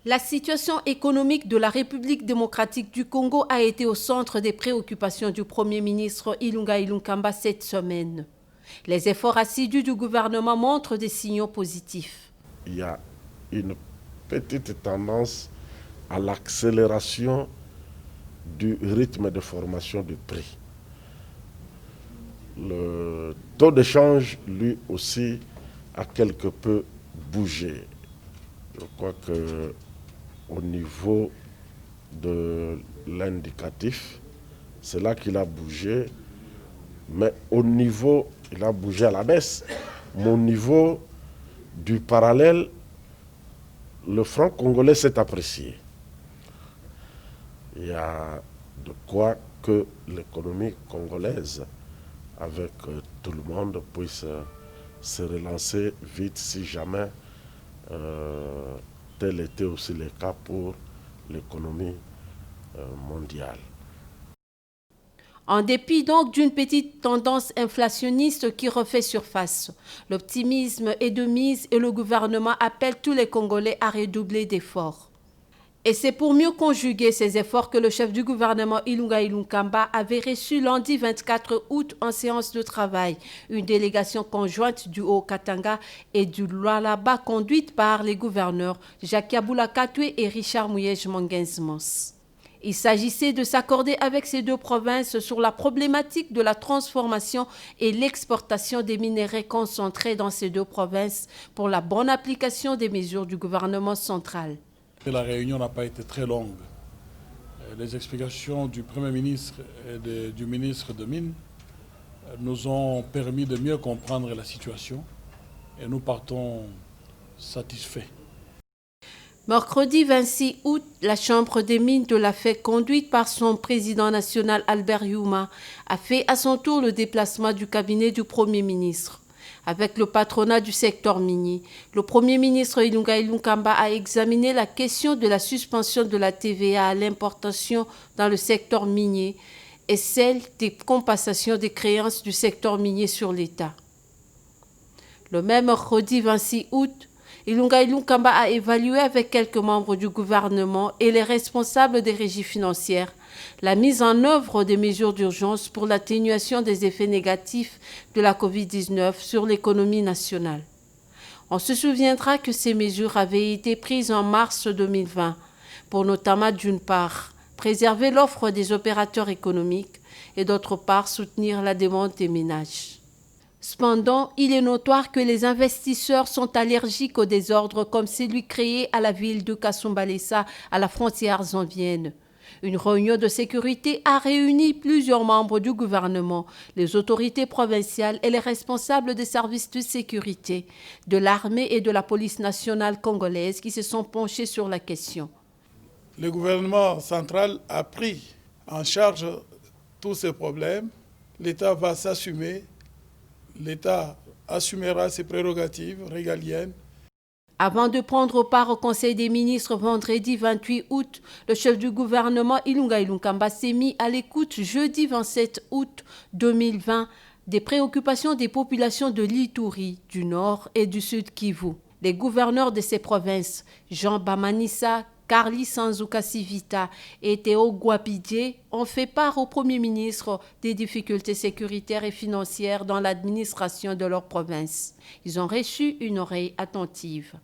La situation économique de la République démocratique du Congo a été au centre des préoccupations du Premier ministre Ilunga Ilunkamba cette semaine. Les efforts assidus du gouvernement montrent des signaux positifs. Il y a une petite tendance à l'accélération du rythme de formation du prix. Le taux de change, lui aussi, a quelque peu bougé. Je crois que au niveau de l'indicatif, c'est là qu'il a bougé, mais au niveau, il a bougé à la baisse, mais au niveau du parallèle, le franc congolais s'est apprécié. Il y a de quoi que l'économie congolaise, avec tout le monde, puisse se relancer vite si jamais tel était aussi le cas pour l'économie mondiale. En dépit donc d'une petite tendance inflationniste qui refait surface, l'optimisme est de mise et le gouvernement appelle tous les Congolais à redoubler d'efforts. Et c'est pour mieux conjuguer ces efforts que le chef du gouvernement Ilunga Ilunkamba avait reçu lundi 24 août en séance de travail une délégation conjointe du Haut-Katanga et du Lualaba conduite par les gouverneurs Jacques Yaboula Katoué et Richard Mouyej Mangenzmos. Il s'agissait de s'accorder avec ces deux provinces sur la problématique de la transformation et l'exportation des minéraux concentrés dans ces deux provinces pour la bonne application des mesures du gouvernement central. La réunion n'a pas été très longue. Les explications du Premier ministre et du ministre de Mines nous ont permis de mieux comprendre la situation et nous partons satisfaits. Mercredi 26 août, la Chambre des mines de la FEC, conduite par son président national Albert Youma, a fait à son tour le déplacement du cabinet du Premier ministre. Avec le patronat du secteur minier, le Premier ministre Ilunga Ilunkamba a examiné la question de la suspension de la TVA à l'importation dans le secteur minier et celle des compensations des créances du secteur minier sur l'État. Le même mercredi 26 août, Ilunga Ilunkamba a évalué avec quelques membres du gouvernement et les responsables des régies financières la mise en œuvre des mesures d'urgence pour l'atténuation des effets négatifs de la Covid-19 sur l'économie nationale. On se souviendra que ces mesures avaient été prises en mars 2020 pour notamment d'une part préserver l'offre des opérateurs économiques et d'autre part soutenir la demande des ménages. Cependant, il est notoire que les investisseurs sont allergiques aux désordres comme celui créé à la ville de Kasumbalesa à la frontière zambienne. Une réunion de sécurité a réuni plusieurs membres du gouvernement, les autorités provinciales et les responsables des services de sécurité, de l'armée et de la police nationale congolaise qui se sont penchés sur la question. Le gouvernement central a pris en charge tous ces problèmes. L'État va s'assumer. L'État assumera ses prérogatives régaliennes. Avant de prendre part au Conseil des ministres vendredi 28 août, le chef du gouvernement Ilunga Ilunkamba s'est mis à l'écoute jeudi 27 août 2020 des préoccupations des populations de l'Ituri, du Nord et du Sud Kivu. Les gouverneurs de ces provinces, Jean Bamanissa, Carly Sanzuka Sivita et Théo Guapidje ont fait part au Premier ministre des difficultés sécuritaires et financières dans l'administration de leur province. Ils ont reçu une oreille attentive.